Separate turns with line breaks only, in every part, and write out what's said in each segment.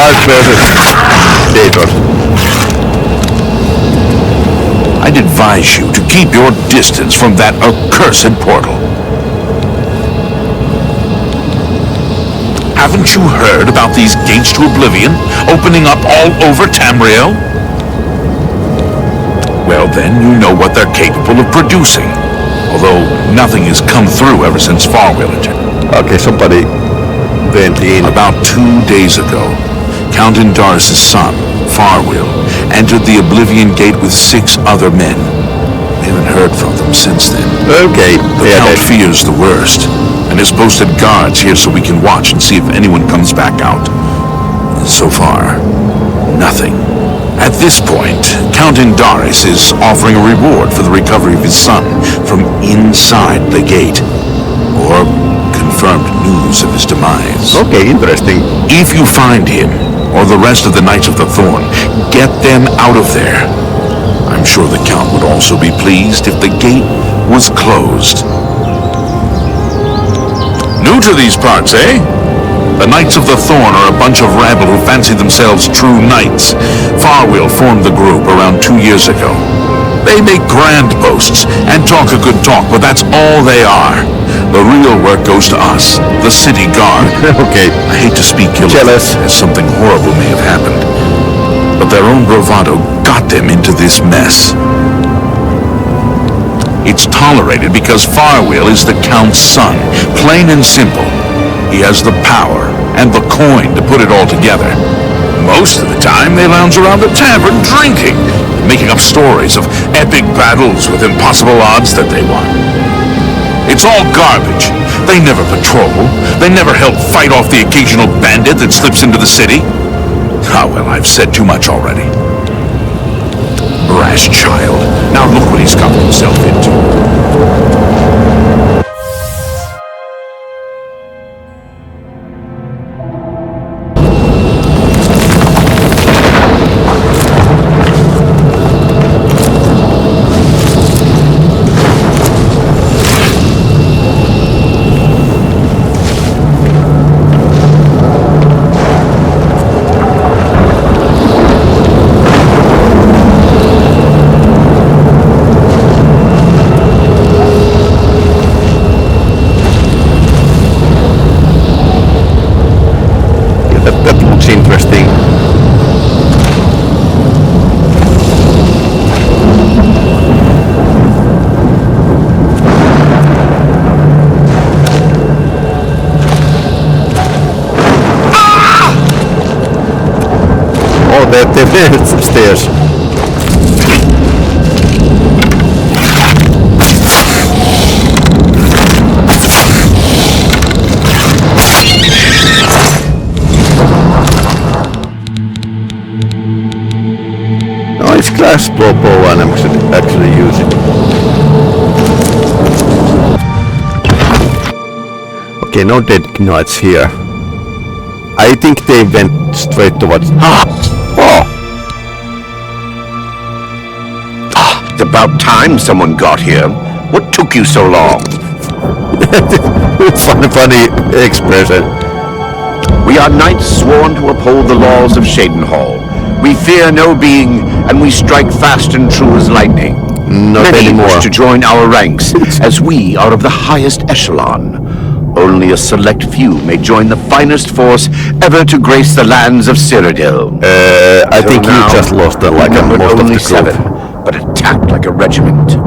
Dark versus Daedros.
I'd advise you to keep your distance from that accursed portal. Haven't you heard about these gates to Oblivion opening up all over Tamriel? Well then, you know what they're capable of producing. Although nothing has come through ever since Farwell entered.
Okay, somebody went in.
About 2 days ago, Count Indaris' son, Farwell, entered the Oblivion Gate with 6 other men. We haven't heard from them since then.
Okay.
The Count fears the worst, and has posted guards here so we can watch and see if anyone comes back out. So far, nothing. At this point, Count Indaris is offering a reward for the recovery of his son from inside the gate, or confirmed news of his demise.
Okay, interesting.
If you find him, or the rest of the Knights of the Thorn, get them out of there. I'm sure the Count would also be pleased if the gate was closed. New to these parts, eh? The Knights of the Thorn are a bunch of rabble who fancy themselves true knights. Farwell formed the group around 2 years ago. They make grand boasts and talk a good talk, but that's all they are. The real work goes to us, the city guard.
Okay.
I hate to speak ill of
Jealous.
them, as something horrible may have happened. But their own bravado got them into this mess. It's tolerated because Farwell is the Count's son, plain and simple. He has the power and the coin to put it all together. Most of the time, they lounge around the tavern drinking, making up stories of epic battles with impossible odds that they won. It's all garbage. They never patrol. They never help fight off the occasional bandit that slips into the city. Ah, well, I've said too much already. Brash child. Now look what he's gotten himself into.
That looks interesting. Oh, they're upstairs. Nice crossbow bow, and I'm actually using. Okay, no dead knights here. I think they went straight towards. Oh!
It's about time someone got here. What took you so long?
funny expression.
We are knights sworn to uphold the laws of Shadenhall. We fear no being, and we strike fast and true as lightning.
Not
Many
anymore.
wish to join our ranks, as we are of the highest echelon. Only a select few may join the finest force ever to grace the lands of Cyrodiil.
I think you just lost like
numbered
most of
only
the group.
7, but attacked like a regiment.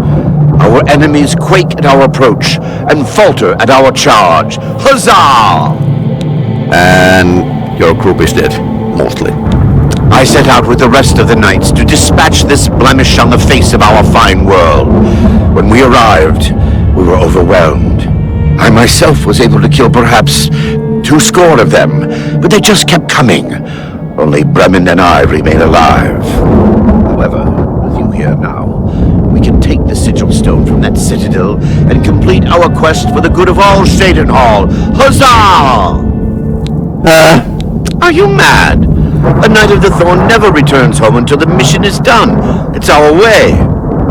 Our enemies quake at our approach and falter at our charge. Huzzah!
And your group is dead, mostly.
I set out with the rest of the knights to dispatch this blemish on the face of our fine world. When we arrived, we were overwhelmed. I myself was able to kill perhaps 200 of them, but they just kept coming. Only Bremen and I remain alive. However, with you here now, we can take the sigil stone from that citadel and complete our quest for the good of all Shadenhall. Huzzah! Are you mad? A Knight of the Thorn never returns home until the mission is done. It's our way.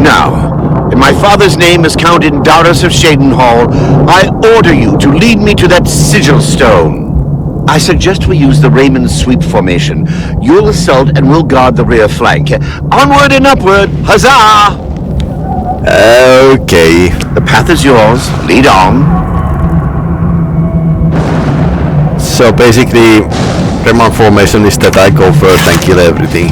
Now, in my father's name as Count Indaris of Shadenhall, I order you to lead me to that sigil stone. I suggest we use the Raymond sweep formation. You'll assault and we'll guard the rear flank. Onward and upward! Huzzah!
Okay.
The path is yours. Lead on.
So basically, Remand formation is that I go first and kill everything.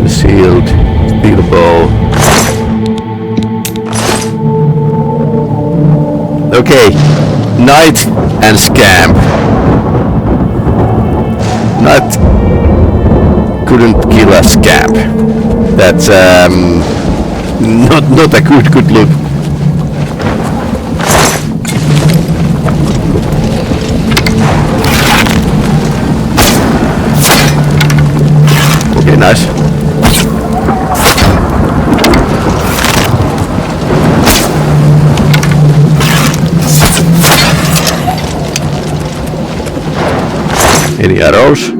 Sealed, steel bow. Okay, knight and scamp. Knight couldn't kill a scamp. That's not a good look. Okay, nice. Any arrows?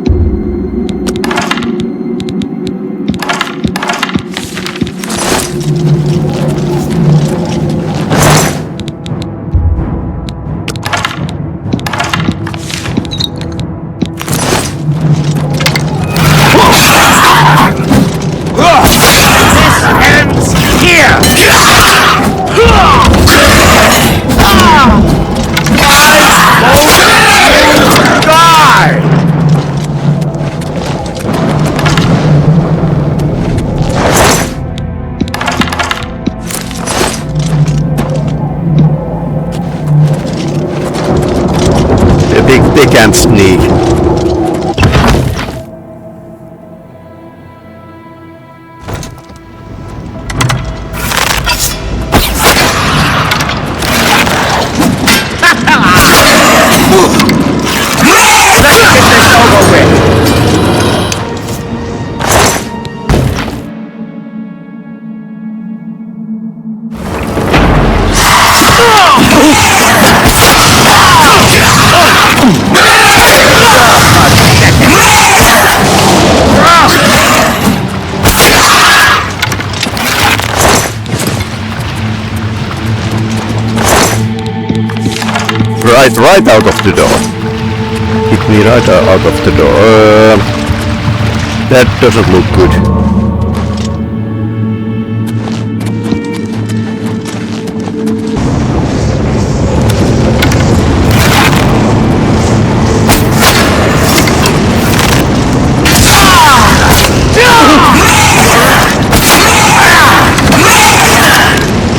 They can't sneak. Right out of the door. Hit me right out of the door. That doesn't look good.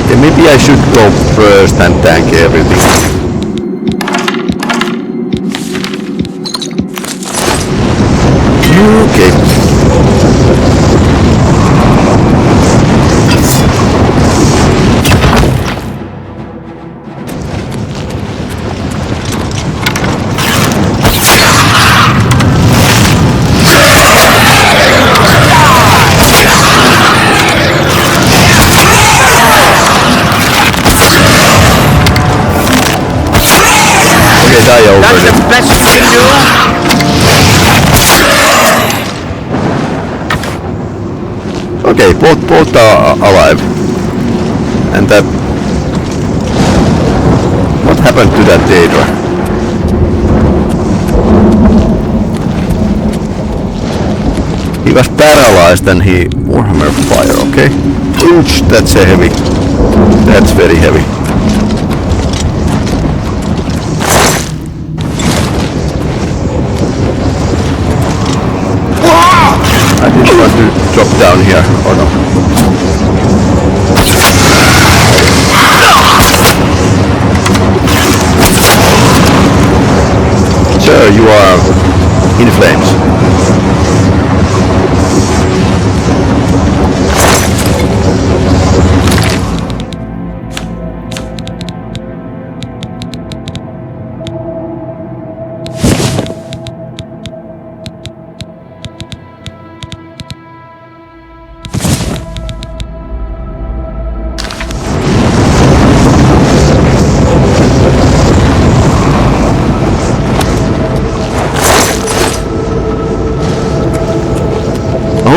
Yeah, maybe I should go first and tank everything. Okay. Die over.
That's the best you can do.
Okay, both are alive. And that... What happened to that Daedra? He was paralyzed and he... Warhammer fire, okay. Ouch, that's a heavy. That's very heavy. I didn't want to drop down here, or no? Sir, you are in flames.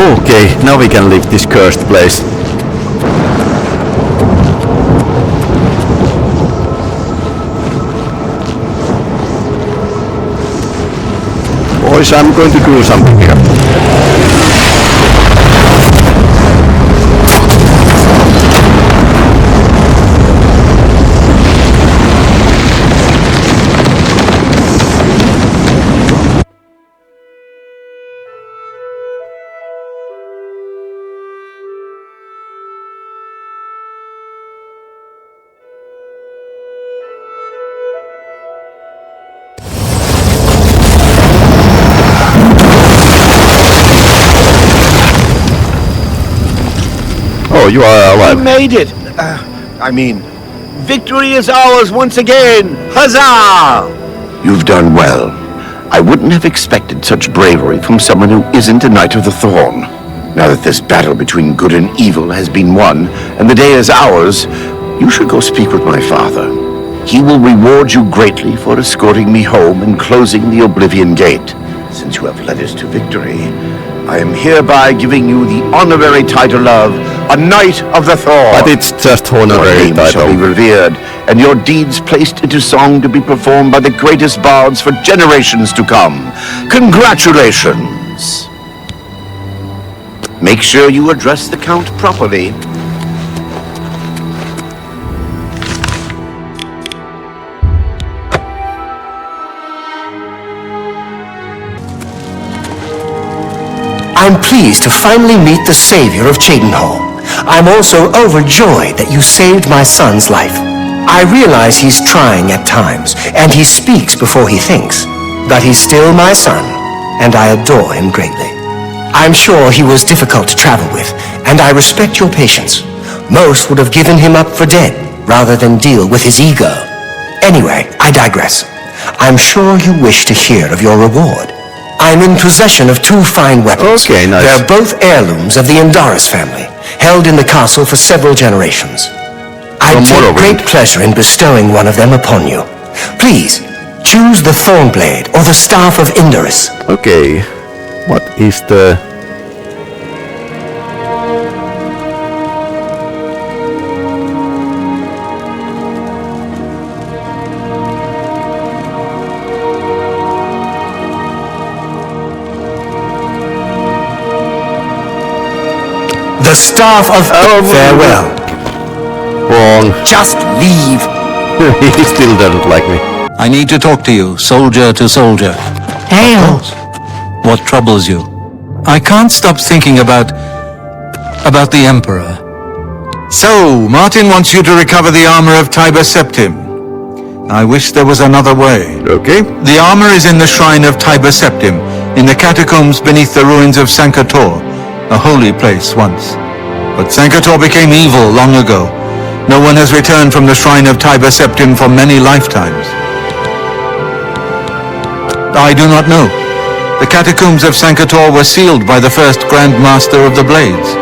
Okay, now we can leave this cursed place. Boys, I'm going to do something here. Oh, you are alive.
We made it! Victory is ours once again! Huzzah! You've done well. I wouldn't have expected such bravery from someone who isn't a Knight of the Thorn. Now that this battle between good and evil has been won, and the day is ours, you should go speak with my father. He will reward you greatly for escorting me home and closing the Oblivion Gate. Since you have led us to victory, I am hereby giving you the honorary title of a Knight of the Thorn.
But it's just honorary
Your name shall be
title.
revered, and your deeds placed into song to be performed by the greatest bards for generations to come. Congratulations! Make sure you address the Count properly.
I'm pleased to finally meet the savior of Cheydinhal. I'm also overjoyed that you saved my son's life. I realize he's trying at times, and he speaks before he thinks. But he's still my son, and I adore him greatly. I'm sure he was difficult to travel with, and I respect your patience. Most would have given him up for dead, rather than deal with his ego. Anyway, I digress. I'm sure you wish to hear of your reward. I'm in possession of two fine weapons.
Okay, nice.
They're both heirlooms of the Indaris family, held in the castle for several generations. I
Some more
take
of
great
it.
pleasure in bestowing one of them upon you. Please, choose the Thornblade or the Staff of Indaris.
Okay, what is the...
The Staff of... Farewell.
Wrong.
Just leave.
He still doesn't like me.
I need to talk to you, soldier to soldier.
Hail.
What troubles you? I can't stop thinking about the Emperor. So, Martin wants you to recover the armor of Tiber Septim. I wish there was another way.
Okay.
The armor is in the shrine of Tiber Septim, in the catacombs beneath the ruins of Sankator, a holy place once. But Sankator became evil long ago. No one has returned from the shrine of Tiber Septim for many lifetimes. I do not know. The catacombs of Sankator were sealed by the first Grand Master of the Blades.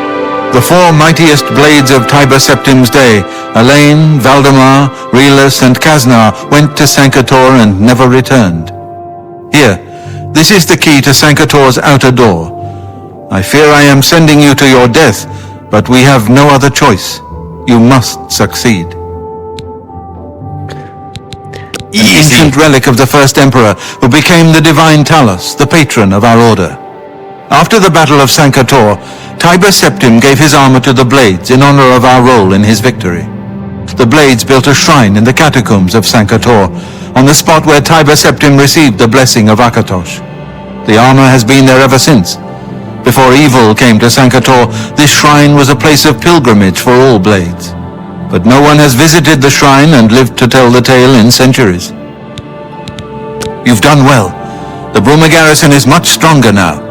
The four mightiest blades of Tiber Septim's day, Elaine, Valdemar, Relus, and Kaznar, went to Sankator and never returned. Here, this is the key to Sankator's outer door. I fear I am sending you to your death, but we have no other choice. You must succeed. An ancient relic of the first emperor, who became the divine Talos, the patron of our order. After the Battle of Sankator, Tiber Septim gave his armor to the Blades in honor of our role in his victory. The Blades built a shrine in the catacombs of Sankator, on the spot where Tiber Septim received the blessing of Akatosh. The armor has been there ever since. Before evil came to Sankator, this shrine was a place of pilgrimage for all Blades. But no one has visited the shrine and lived to tell the tale in centuries. You've done well. The Bruma garrison is much stronger now.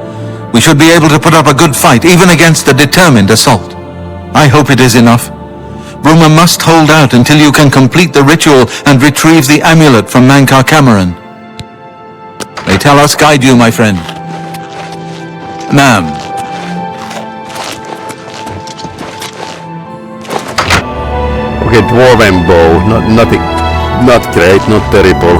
We should be able to put up a good fight, even against a determined assault. I hope it is enough. Bruma must hold out until you can complete the ritual and retrieve the amulet from Mankar Cameron. May Talos guide you, my friend. Ma'am.
Okay, dwarven bow. Nothing. Not great, not terrible.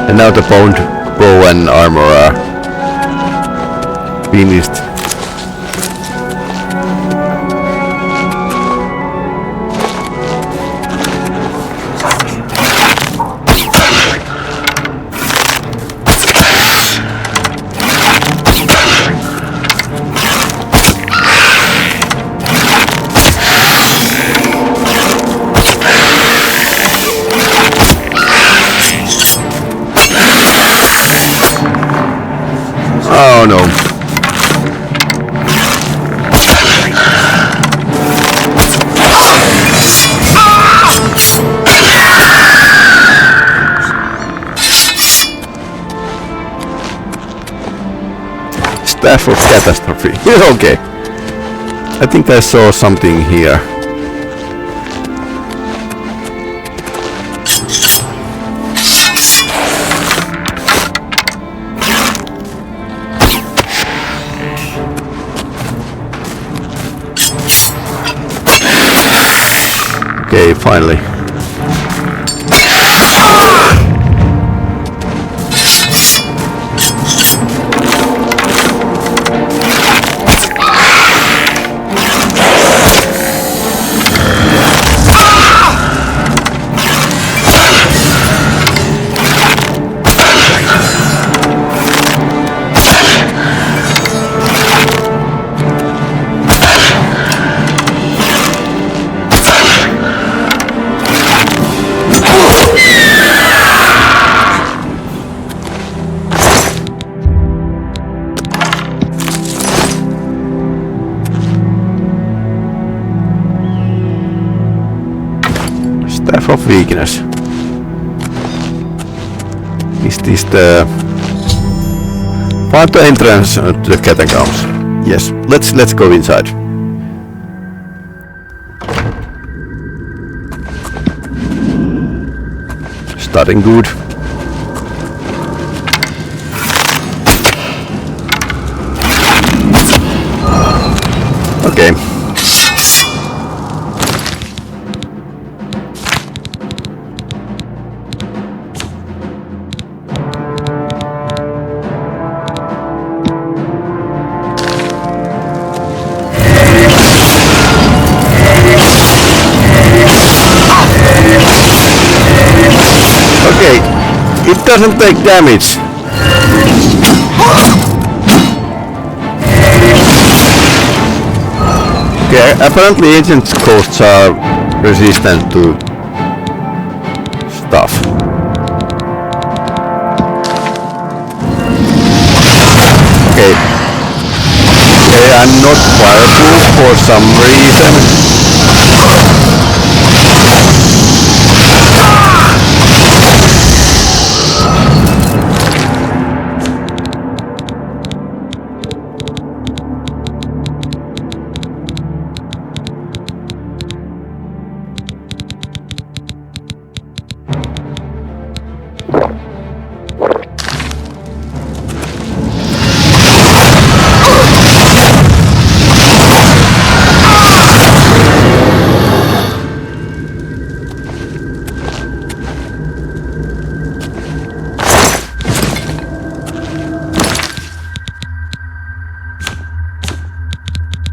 And now the boned bow and armor are finished. Oh no. Staff of catastrophe. Okay. I think I saw something here. Okay, finally. Staff of weakness. Is this the... Find the entrance to the catacombs. Yes, let's go inside. Starting good. Okay. It doesn't take damage. Okay, apparently ancient ghosts are resistant to stuff. Okay. Okay, I'm not fireproof for some reason.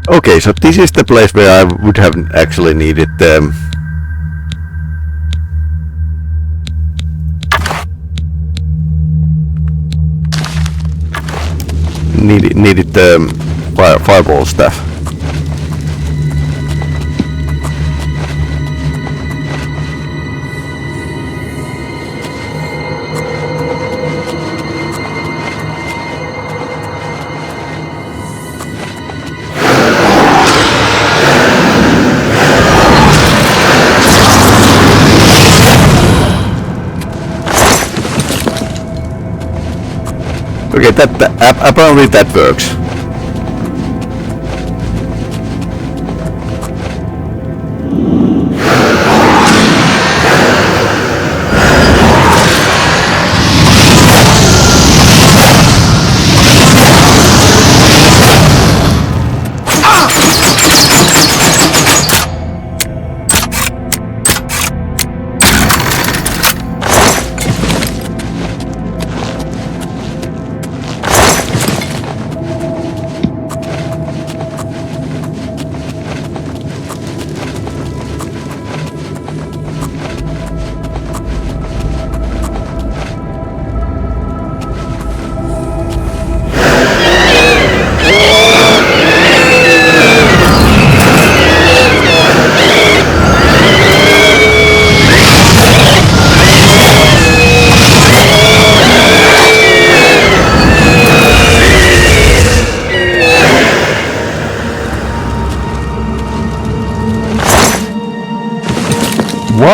Okay, so this is the place where I would have actually needed needed the fireball stuff. Okay, apparently that works.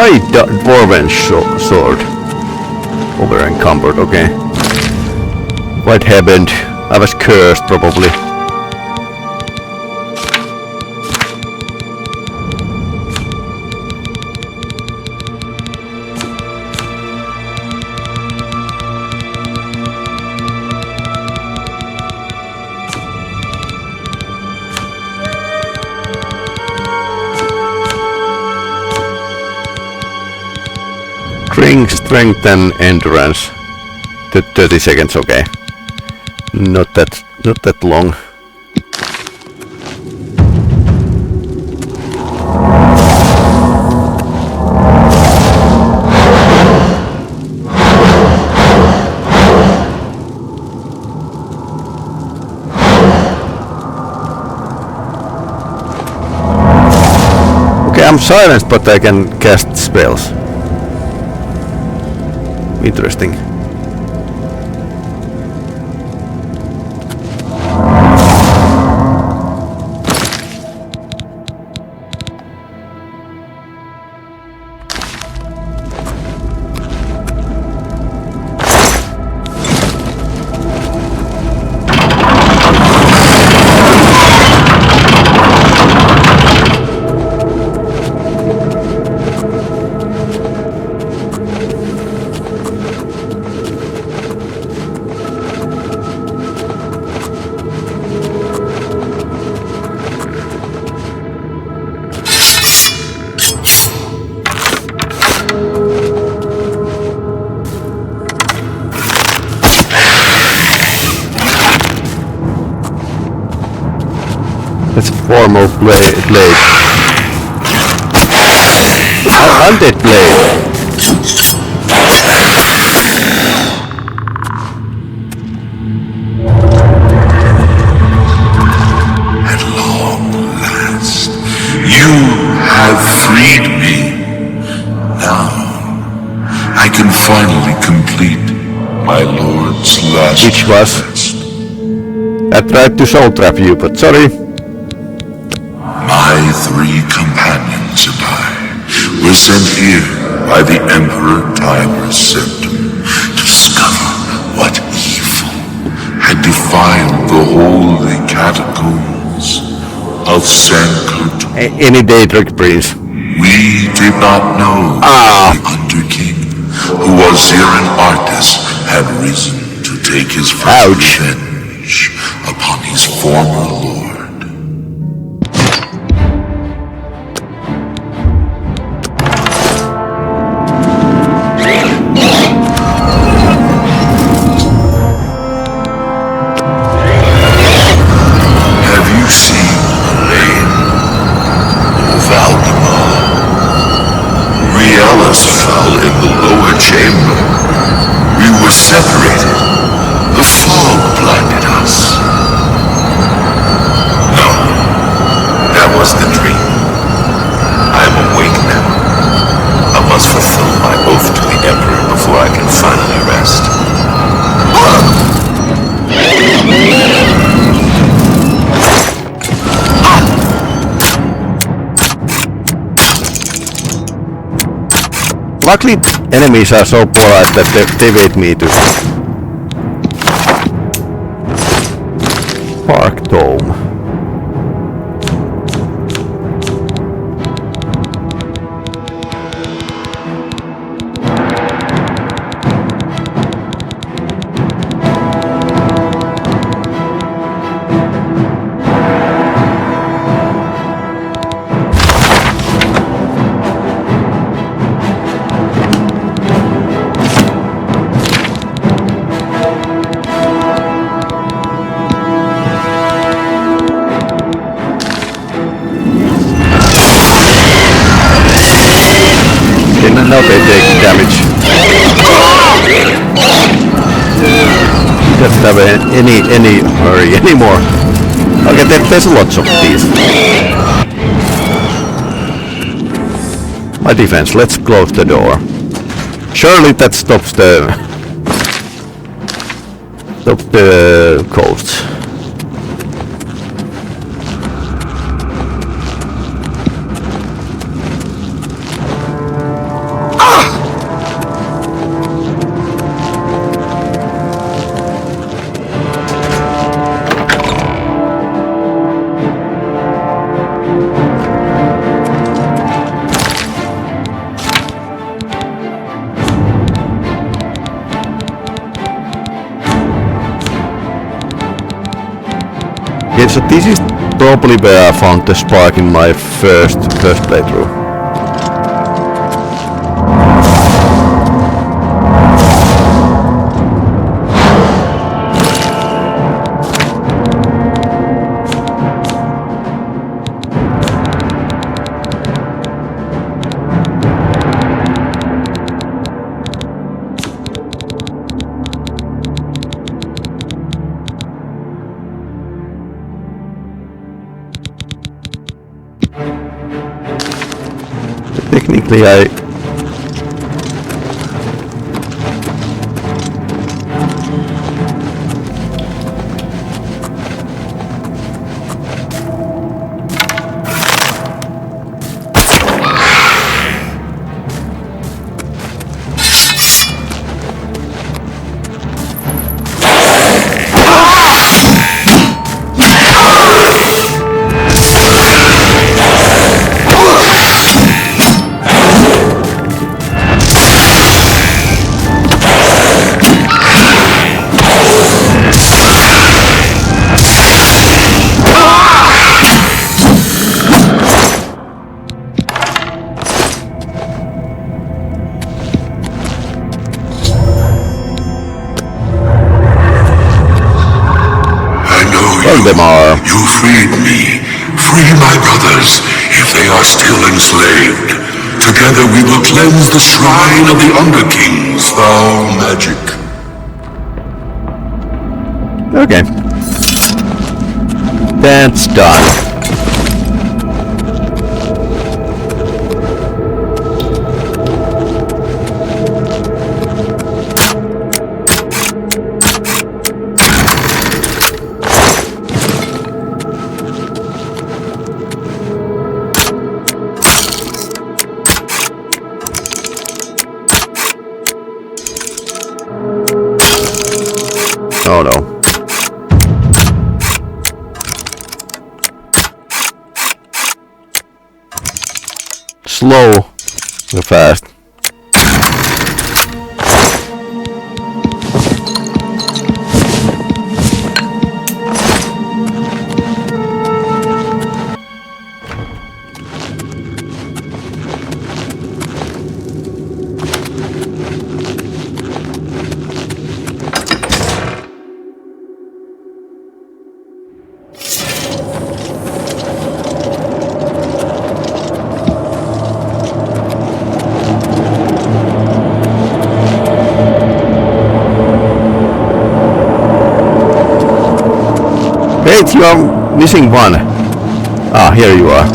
high dwarven sword. Over encumbered, okay. What happened? I was cursed, probably. Strength and endurance. 30 seconds, okay. Not that long. Okay, I'm silenced, but I can cast spells. Interesting. Let's form of blade. Undead blade.
At long last, you have freed me. Now, I can finally complete my lord's last
Which was?
request.
I tried to soul trap you, but sorry.
My 3 companions and I were sent here by the Emperor Tiber's Septim to discover what evil had defiled the holy catacombs of Sankut.
Any day trick, please.
We did not know the Underking, who was here in Artis, had risen to take his first revenge upon his former lord. Fell in the lower chamber. We were separated. The fog blinded us. No, that was the dream. I am awake now. I must fulfill my oath to the Emperor before I can finally rest.
Luckily, enemies are so polite that they wait me to Park Dome. Now they take damage. Doesn't have any hurry anymore. Okay, there's lots of these. My defense, let's close the door. Surely that stops the coast. Okay, so this is probably where I found the spark in my first playthrough. Technically, them are.
You freed me. Free my brothers, if they are still enslaved. Together we will cleanse the shrine of the Underking's foul magic.
Okay. That's done. Oh no. Slow or fast? Wait, you are missing one. Ah, here you are.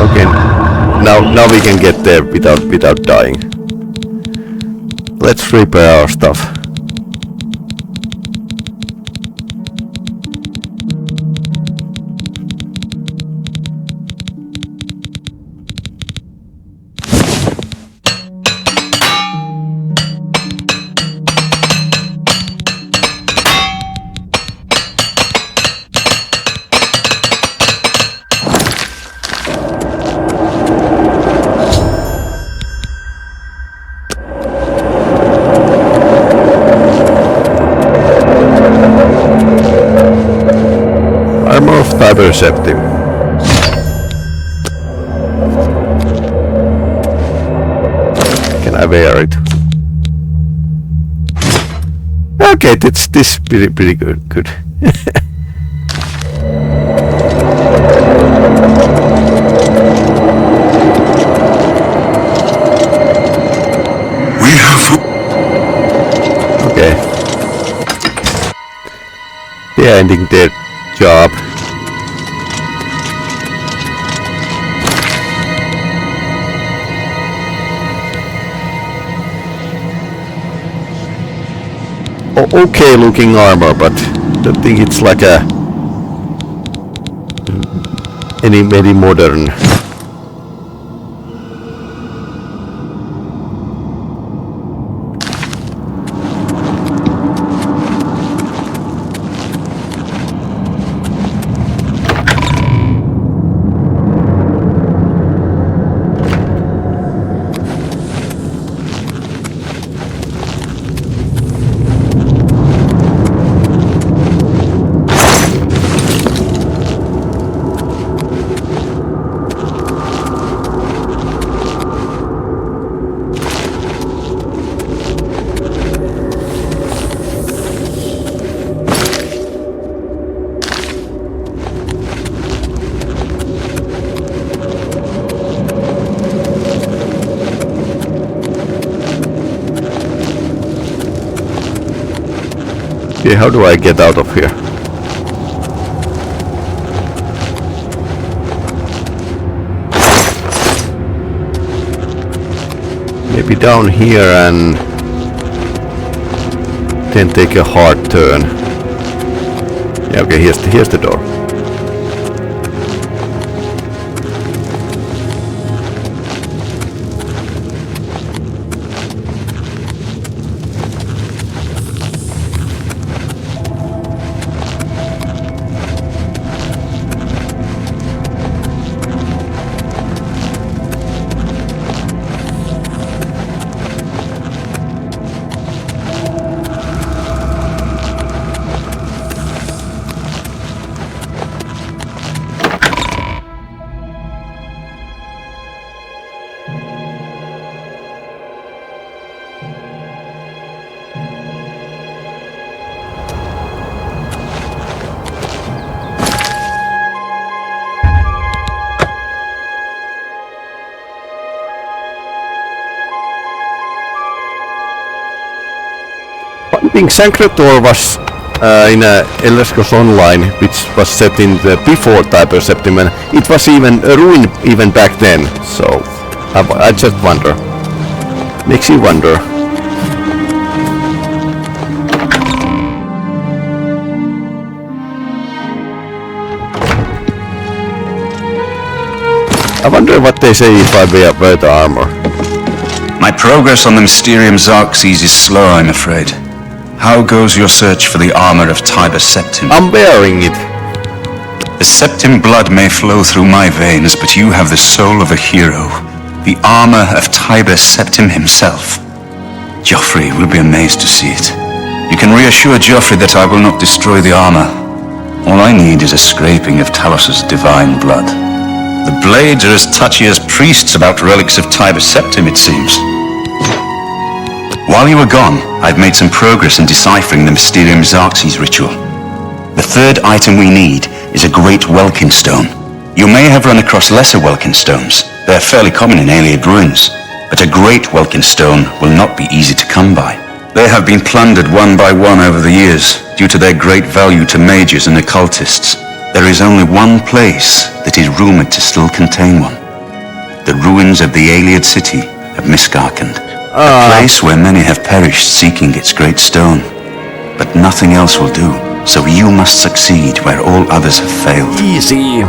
Okay, now we can get there without dying. Let's repair our stuff. Perceptive. Can I wear it? Okay, this pretty good.
We have.
Okay. They're ending their job. Okay looking armor, but I don't think it's like a any very modern. Okay, how do I get out of here? Maybe down here and then take a hard turn. Yeah, okay, here's the door. I think Sancretor was in Elder Scrolls Online, which was set in the before Tiber Septim, and it was even a ruin even back then. So I just wonder. Makes you wonder. I wonder what they say if I wear the armor.
My progress on the Mysterium Xarxes is slow, I'm afraid. How goes your search for the armor of Tiber Septim?
I'm wearing it.
The Septim blood may flow through my veins, but you have the soul of a hero. The armor of Tiber Septim himself. Joffrey will be amazed to see it. You can reassure Joffrey that I will not destroy the armor. All I need is a scraping of Talos's divine blood. The blades are as touchy as priests about relics of Tiber Septim, it seems. While you were gone, I've made some progress in deciphering the Mysterium Xarxes ritual. The third item we need is a great Welkin stone. You may have run across lesser Welkin stones. They're fairly common in Ayleid ruins, but a great Welkin stone will not be easy to come by. They have been plundered one by one over the years, due to their great value to mages and occultists. There is only one place that is rumored to still contain one. The ruins of the Ayleid city of Miskarkand. A place where many have perished seeking its great stone. But nothing else will do, so you must succeed where all others have failed.
Easy.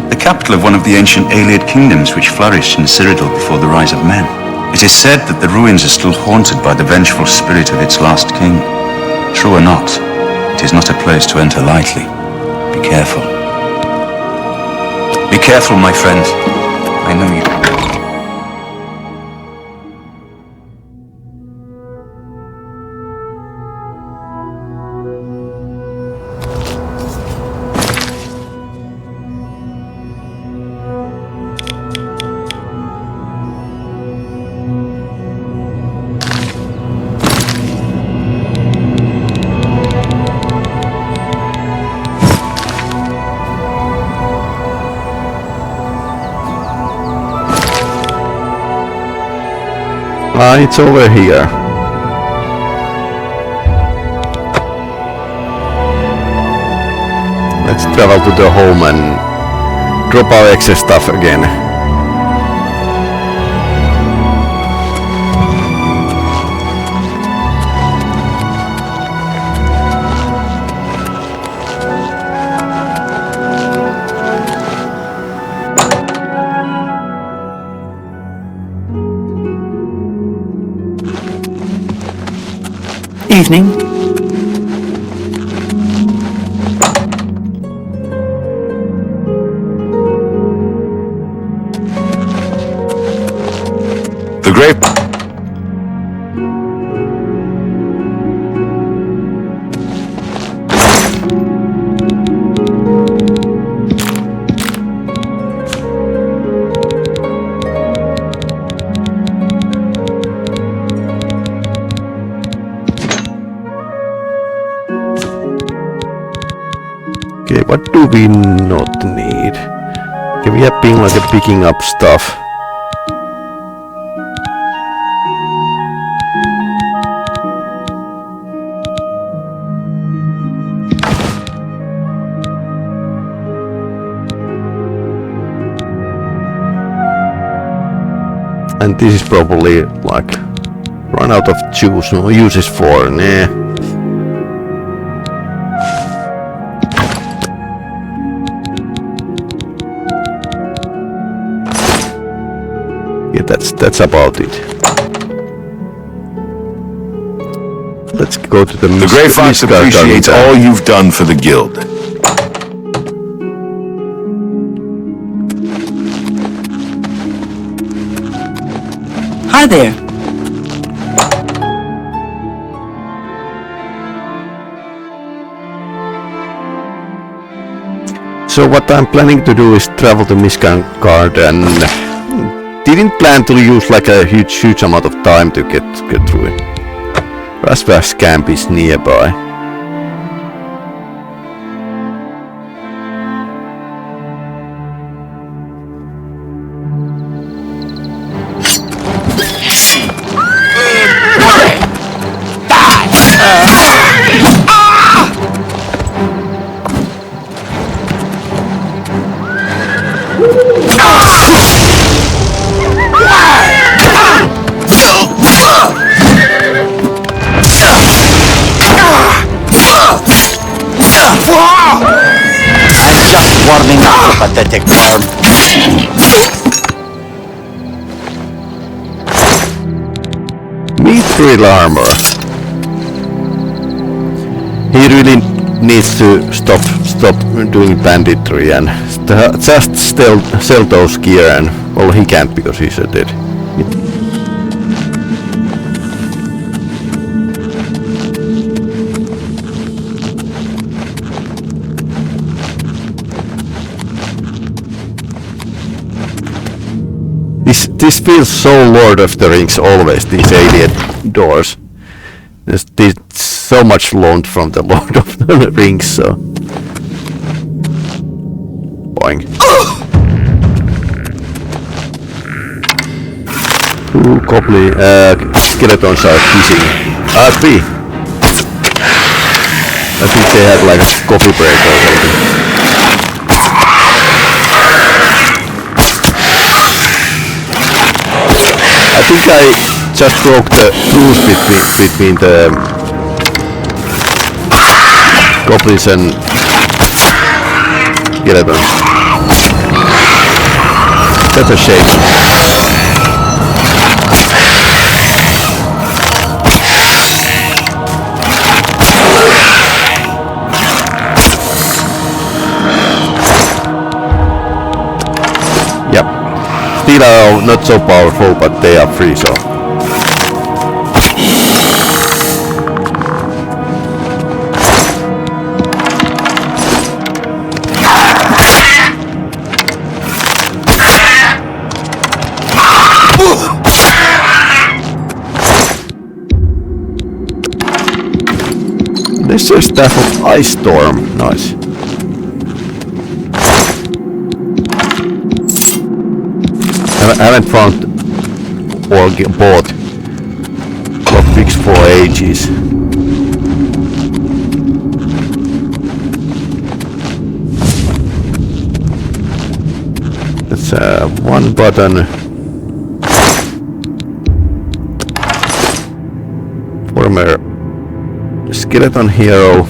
The capital of one of the ancient Ayleid kingdoms which flourished in Cyrodiil before the rise of men. It is said that the ruins are still haunted by the vengeful spirit of its last king. True or not, it is not a place to enter lightly. Be careful. Be careful, my friend. I know you.
It's over here. Let's travel to the home and drop our excess stuff again.
Evening.
The grave.
Okay, what do we not need? Okay, we are being like a picking up stuff. And this is probably like run out of uses for. Nah. Yeah, that's about it. Let's go to the
Grey Fox appreciates all you've done for the guild.
Hi there.
So what I'm planning to do is travel to Misgard and didn't plan to use like a huge amount of time to get through it. Rasvas camp is nearby.
Warming up, pathetic worm.
Mithril armor. He really needs to stop doing banditry and just sell those gear, and well, he can't because he's dead. This feels so Lord of the Rings always, these alien doors. There's so much loaned from the Lord of the Rings, so... Boing. Two goblin... skeletons are kissing. Three! I think they had like a coffee break or something. I think I just broke the truce between the goblins and skeletons. That's a shame. Yep. Still are not so powerful, but they are free, so... This is Staff of Ice Storm. Nice. I haven't found or bought lockpicks for ages. That's one button. Former skeleton hero.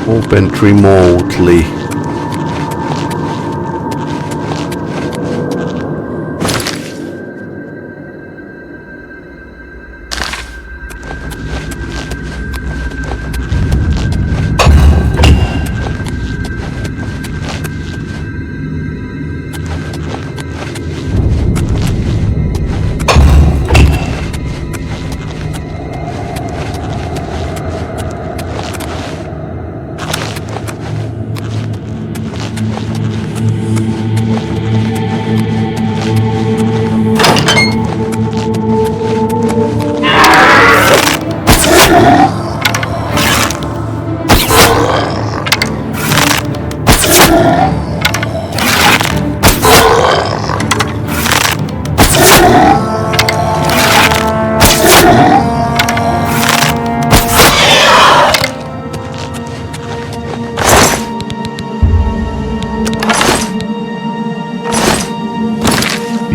Opened remotely.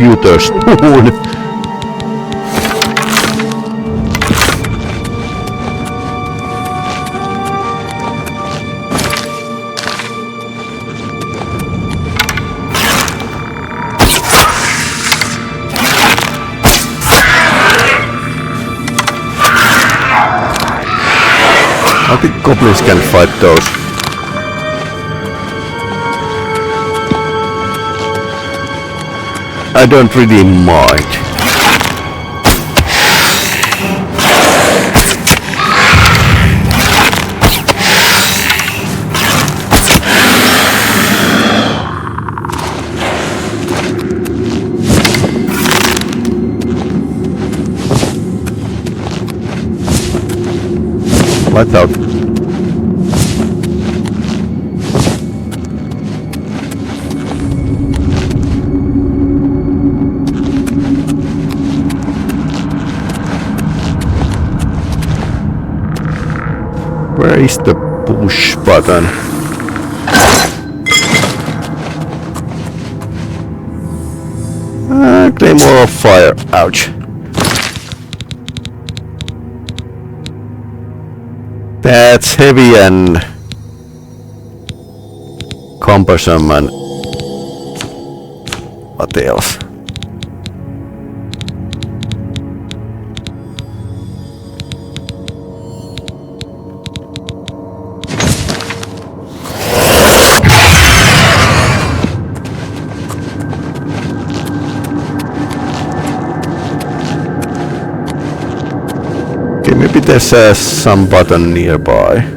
computer spoon. I think goblins can fight those. I don't really mind. Light out. Where is the push button? Claymore of fire. Ouch. That's heavy and cumbersome and what else? Okay, maybe there's some button nearby.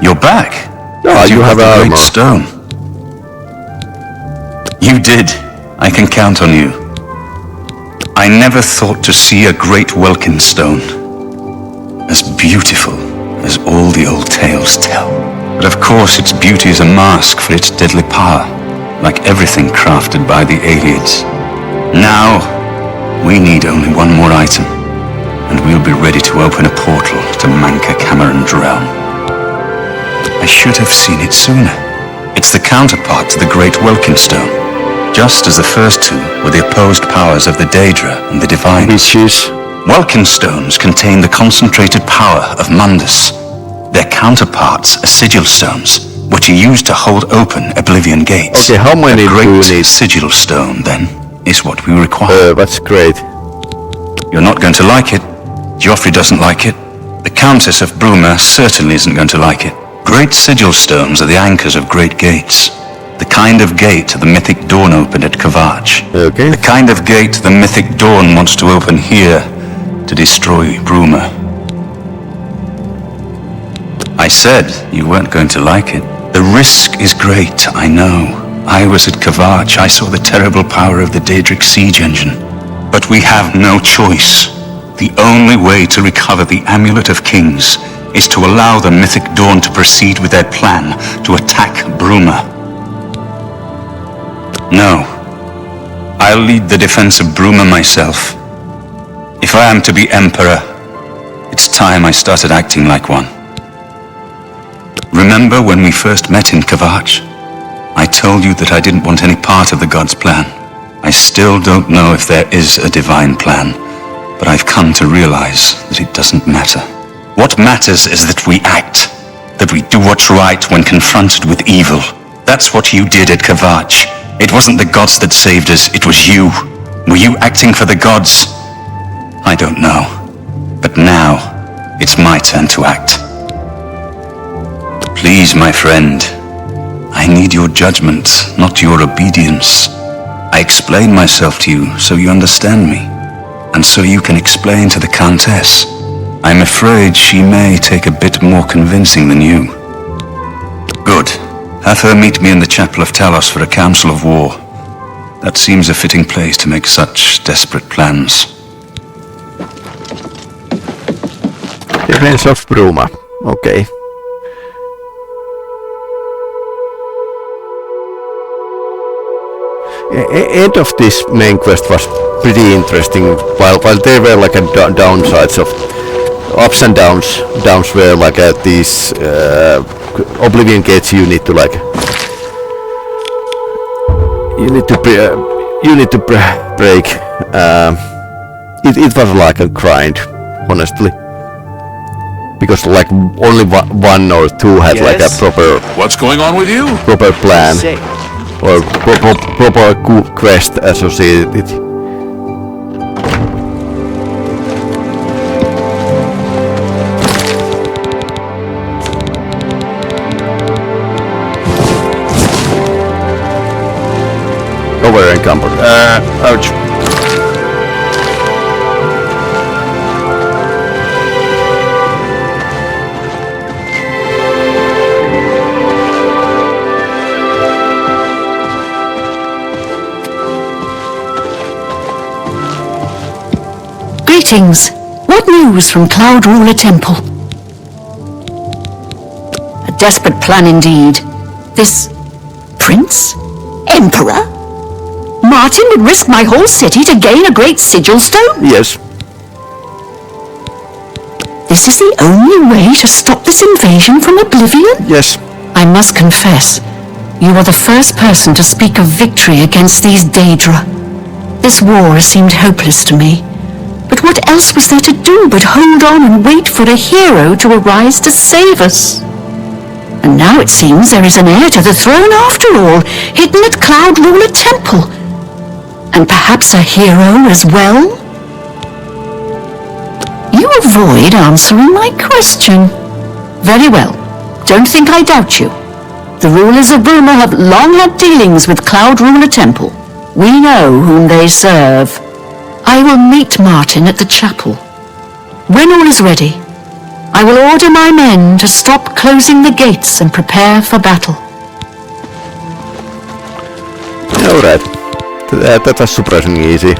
You're back.
Ah, you have
a
armor.
great stone. You did. I can count on you. I never thought to see a great Welkin stone as beautiful as all the old tales tell. But of course its beauty is a mask for its deadly power, like everything crafted by the aliens. Now, we need only one more item, and we'll be ready to open a portal to Manka Cameron's realm. I should have seen it sooner. It's the counterpart to the Great Welkin Stone, just as the first two were the opposed powers of the Daedra and the Divines.
Witches.
Welkin stones contain the concentrated power of Mundus. Their counterparts are sigil stones, which are used to hold open Oblivion gates.
Okay, how many
a
do you
great
need?
sigil stone, then, is what we require.
That's great.
You're not going to like it. Joffrey doesn't like it. The Countess of Bruma certainly isn't going to like it. Great sigil stones are the anchors of great gates. The kind of gate the mythic Dawn opened at Kavach.
Okay.
The kind of gate the mythic Dawn wants to open here to destroy Bruma. I said you weren't going to like it. The risk is great, I know. I was at Kavach. I saw the terrible power of the Daedric siege engine. But we have no choice. The only way to recover the Amulet of Kings is to allow the mythic Dawn to proceed with their plan to attack Bruma. No. I'll lead the defense of Bruma myself. If I am to be Emperor, it's time I started acting like one. Remember when we first met in Kavach? I told you that I didn't want any part of the God's plan. I still don't know if there is a divine plan, but I've come to realize that it doesn't matter. What matters is that we act, that we do what's right when confronted with evil. That's what you did at Kavach. It wasn't the gods that saved us, it was you. Were you acting for the gods? I don't know. But now, it's my turn to act. Please, my friend, I need your judgment, not your obedience. I explain myself to you so you understand me, and so you can explain to the Countess. I'm afraid she may take a bit more convincing than you. Good. Have her meet me in the Chapel of Talos for a council of war. That seems a fitting place to make such desperate plans.
Defense of Bruma. Okay. End of this main quest was pretty interesting, while there were like a downsides ups and downs where like these Oblivion gates you need to like break. It was like a grind, honestly, because like only one or two had like a proper.
What's going on with you?
Proper plan or proper quest associated. Over encumbered. Ouch.
Greetings. What news from Cloud Ruler Temple? A desperate plan indeed. This prince? Emperor? Martin would risk my whole city to gain a great sigil stone?
Yes.
This is the only way to stop this invasion from Oblivion?
Yes.
I must confess, you are the first person to speak of victory against these Daedra. This war seemed hopeless to me. But what else was there to do but hold on and wait for a hero to arise to save us? And now it seems there is an heir to the throne after all, hidden at Cloud Ruler Temple. And perhaps a hero as well? You avoid answering my question. Very well. Don't think I doubt you. The rulers of Rumor have long had dealings with Cloud Ruler Temple. We know whom they serve. I will meet Martin at the chapel. When all is ready, I will order my men to stop closing the gates and prepare for battle.
Alright. That was surprisingly easy.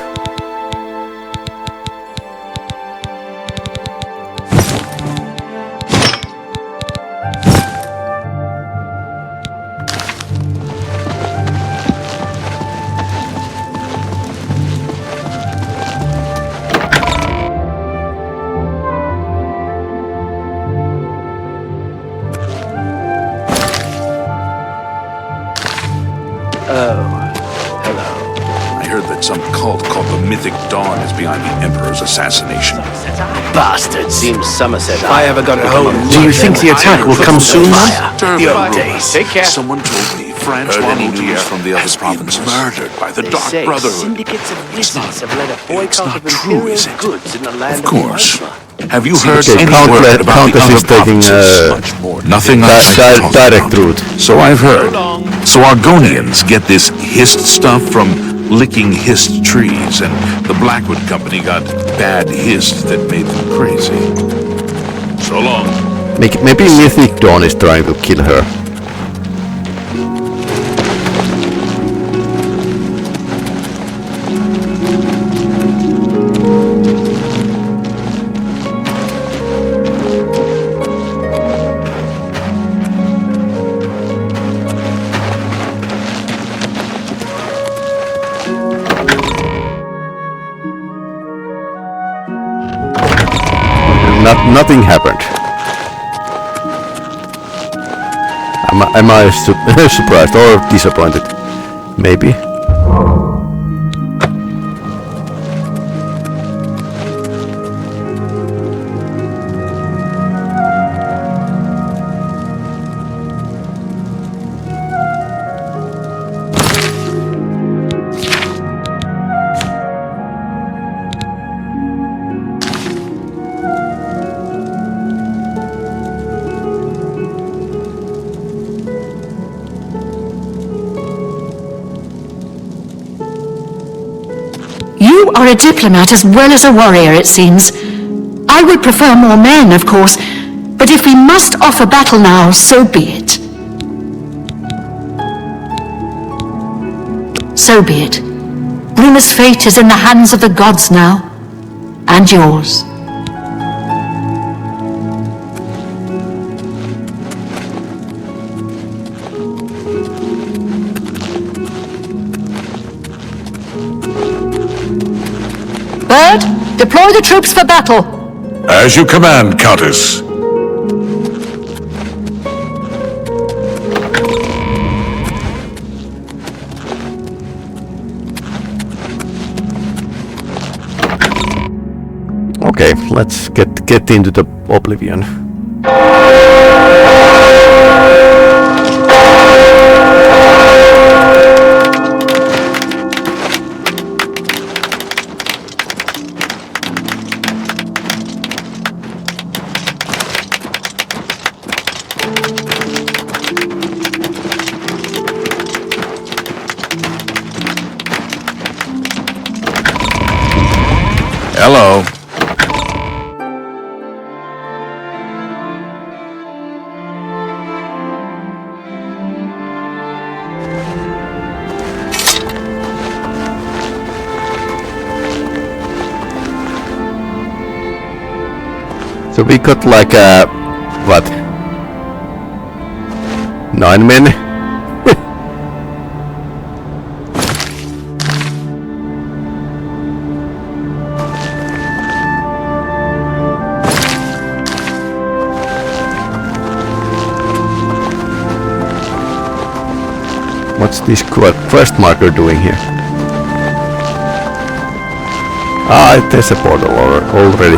Some cult called the Mythic Dawn is behind the Emperor's assassination.
Bastards. Seems Somerset.
I ever got a hold.
Do you think the attack will come soon?
The old days. Take care.
Someone told me Francois Moutier from the other provinces murdered by the Dark
Say
Brotherhood.
syndicates of wizards have led a
It's
boycott
not
of
true,
imperial
is it?
goods in the land
Of course.
Magma.
Have you heard
Okay,
any word about the
Countess
other
is taking
provinces? Nothing I can talk
direct
about.
route.
So I've heard. So Argonians get this hist stuff from licking hist trees, and the Blackwood Company got bad hist that made them crazy. So long.
Maybe Mythic Dawn is trying to kill her. Nothing happened. Am I surprised or disappointed? Maybe.
You are a diplomat as well as a warrior, it seems. I would prefer more men, of course, but if we must offer battle now, so be it. So be it. Bruma's fate is in the hands of the gods now, and yours. Bird, deploy the troops for battle.
As you command, Countess.
Okay, let's get into the Oblivion.
Hello.
So we got like what? 9 men? What's this quest marker doing here? Ah, there's a portal already.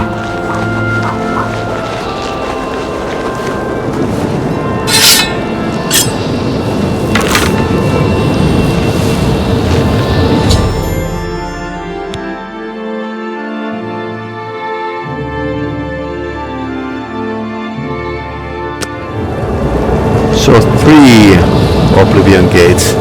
So 3 Oblivion gates.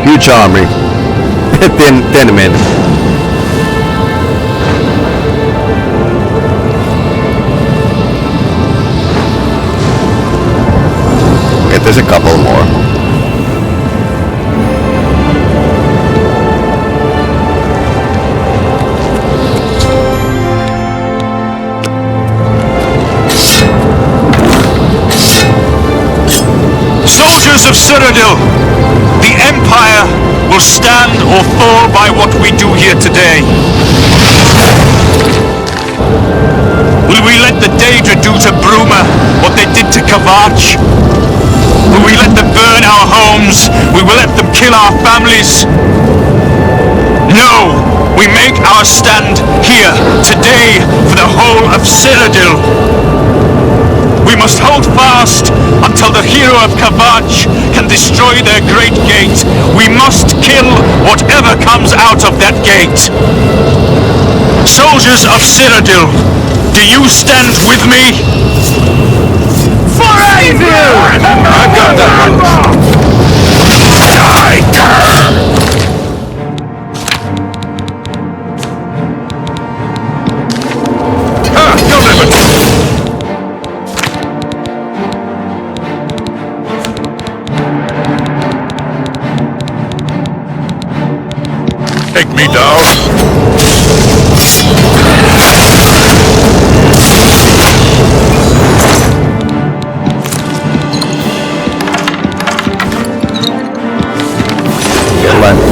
Huge army. 10 men. Okay, there's a couple more.
Soldiers of Cyrodiil, the Empire will stand or fall by what we do here today. Will we let the Daedra do to Bruma what they did to Kavach? Will we let them burn our homes? Will we let them kill our families? No! We make our stand here, today, for the whole of Cyrodiil. We must hold fast until the hero of Kavach can destroy their great gate. We must kill whatever comes out of that gate. Soldiers of Cyrodiil, do you stand with me? Forever! I've got that one.
Take me down.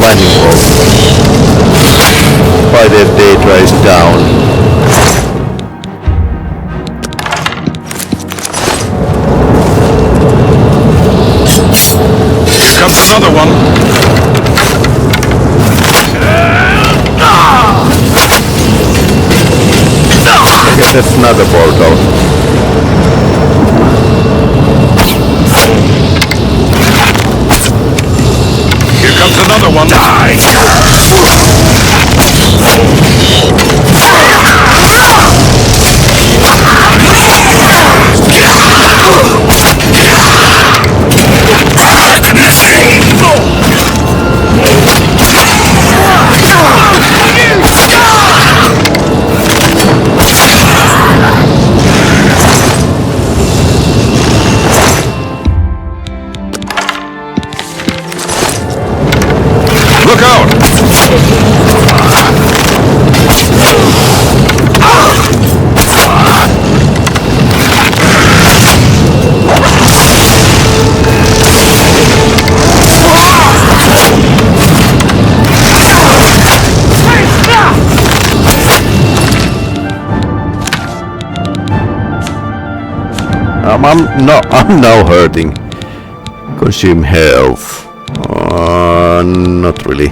Lightning bolt. By the Daedra is down.
Here comes another one.
I guess that's another portal.
Here comes another one.
I'm now hurting. Consume health. Not really.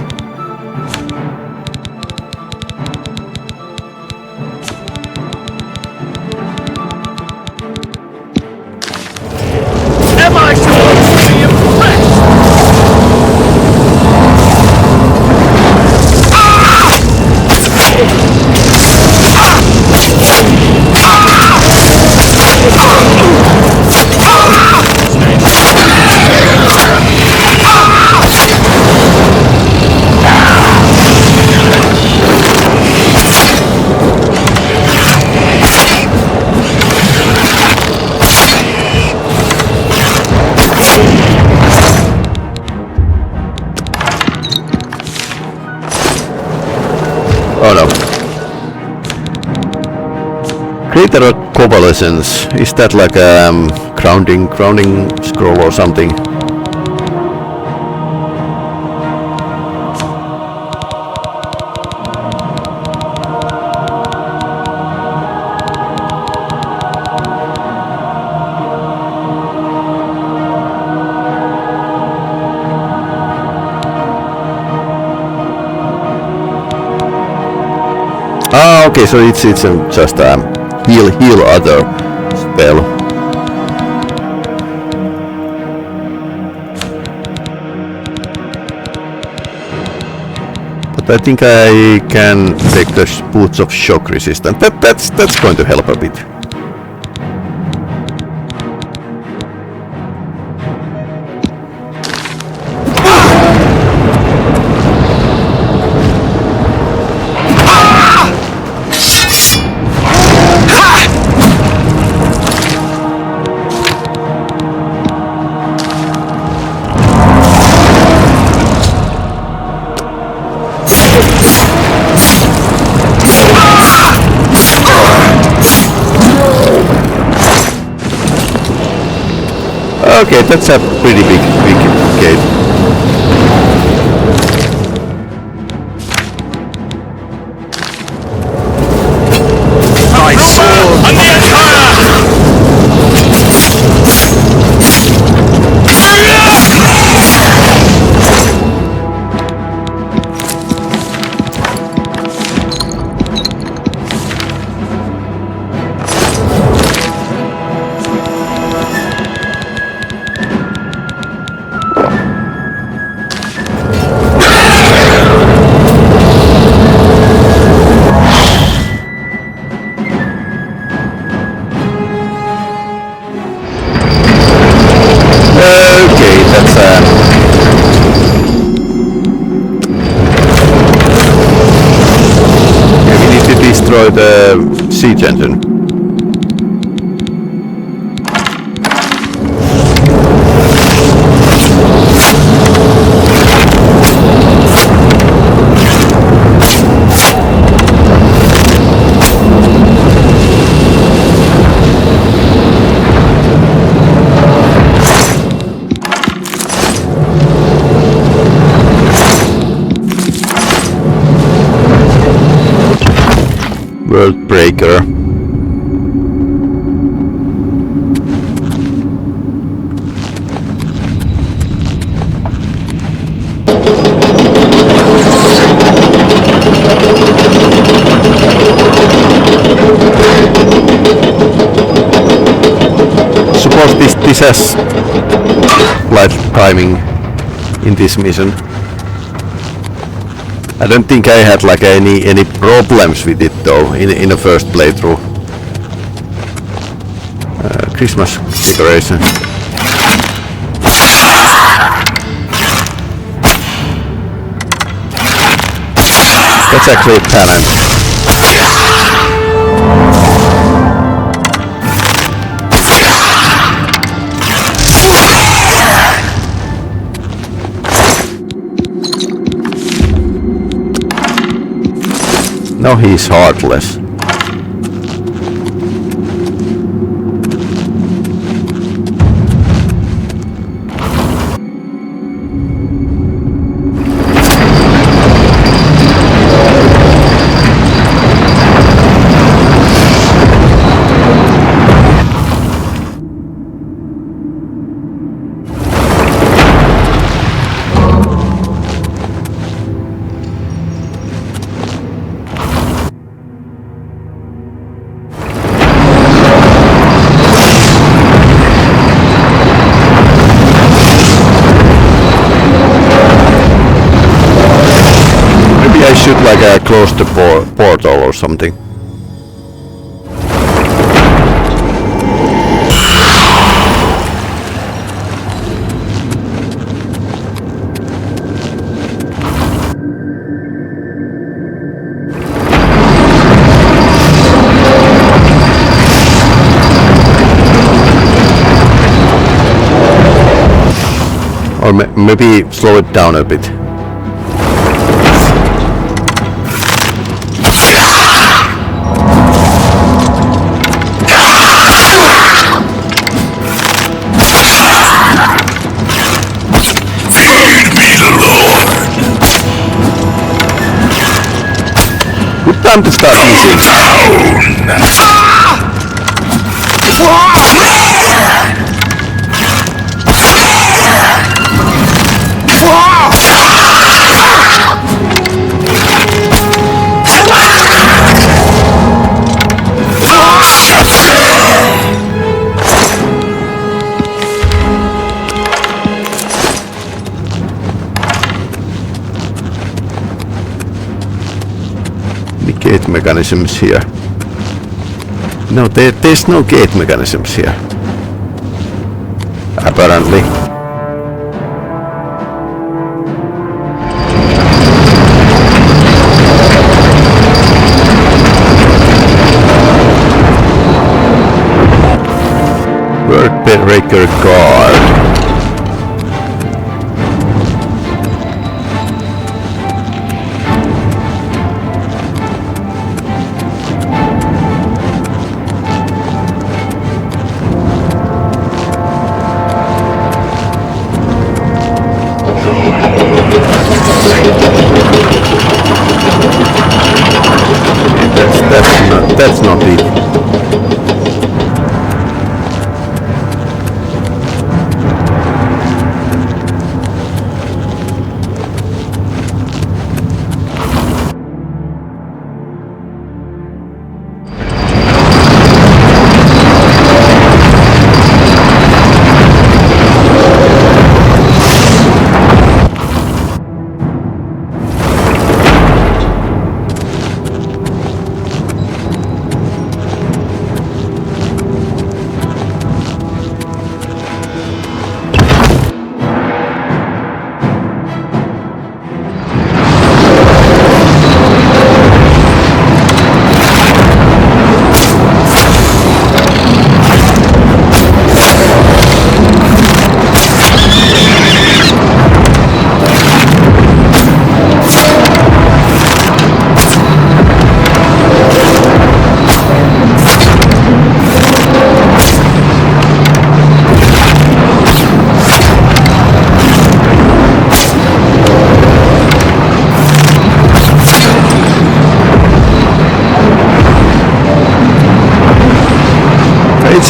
Am I supposed to be impressed?
Oh no. Greater convalescence. Is that like a grounding scroll or something? Ah, okay, so it's just a heal other spell. But I think I can take the boots of shock resistance. That's going to help a bit. Okay, that's a pretty big gate.
My sword and the Empire!
The siege engine. World Breaker. Suppose this has light timing in this mission. I don't think I had like any problems with it though in the first playthrough. Christmas decoration. That's actually a talent. Now he's heartless. should like close the portal or something. Or maybe slow it down a bit. Good time to start eating. The gate mechanisms here. No, there's no gate mechanisms here. Apparently. Breaker guard. That's not it.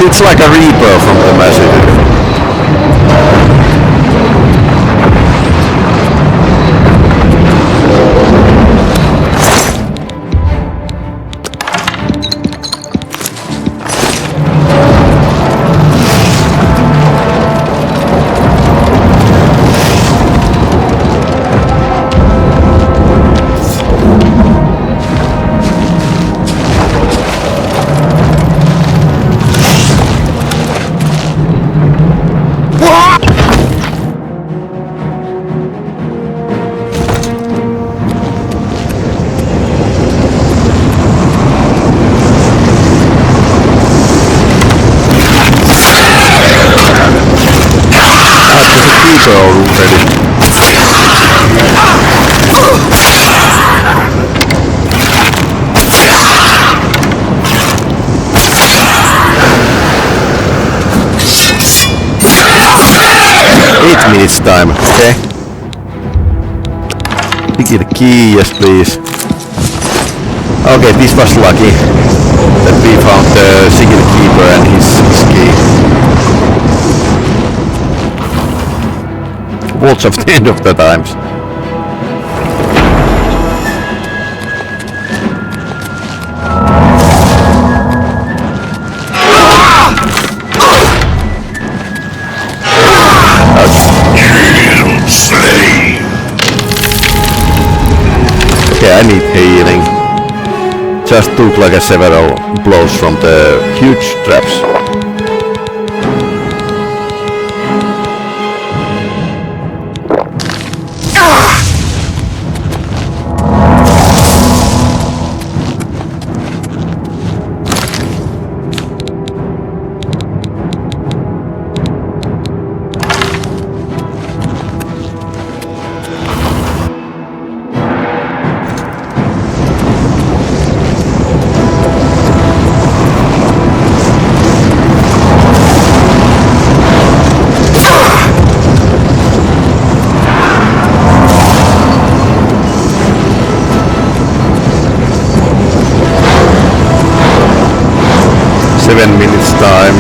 It's like a Reaper from the Mass Effect. Already. 8 minutes time, okay. Pick the key, yes please. Okay, this was lucky that we found the secret keeper and his key. Walls of the end of the times. I need healing. Just took like several blows from the huge traps. Time.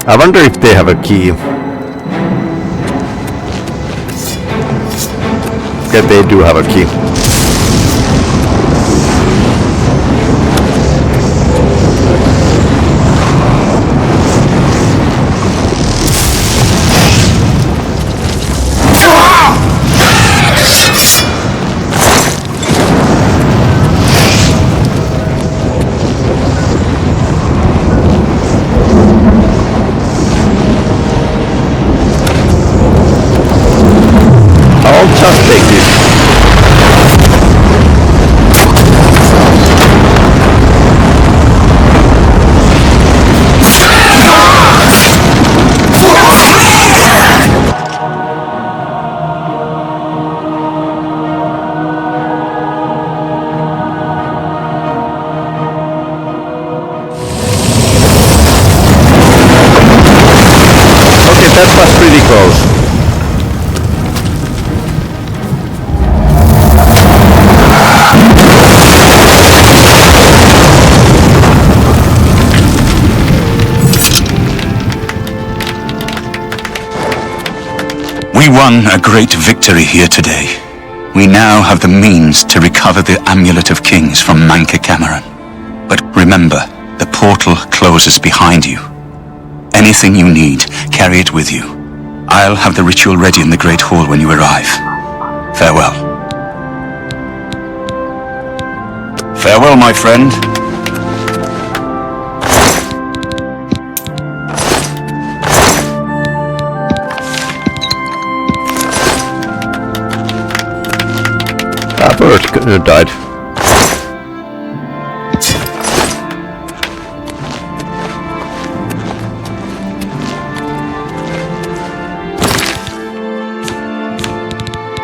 I wonder if they have a key. Yeah, they do have a key. That was pretty close.
We won a great victory here today. We now have the means to recover the Amulet of Kings from Manca Cameron. But remember, the portal closes behind you. Anything you need, carry it with you. I'll have the ritual ready in the Great Hall when you arrive. Farewell. Farewell, my friend.
That bird died.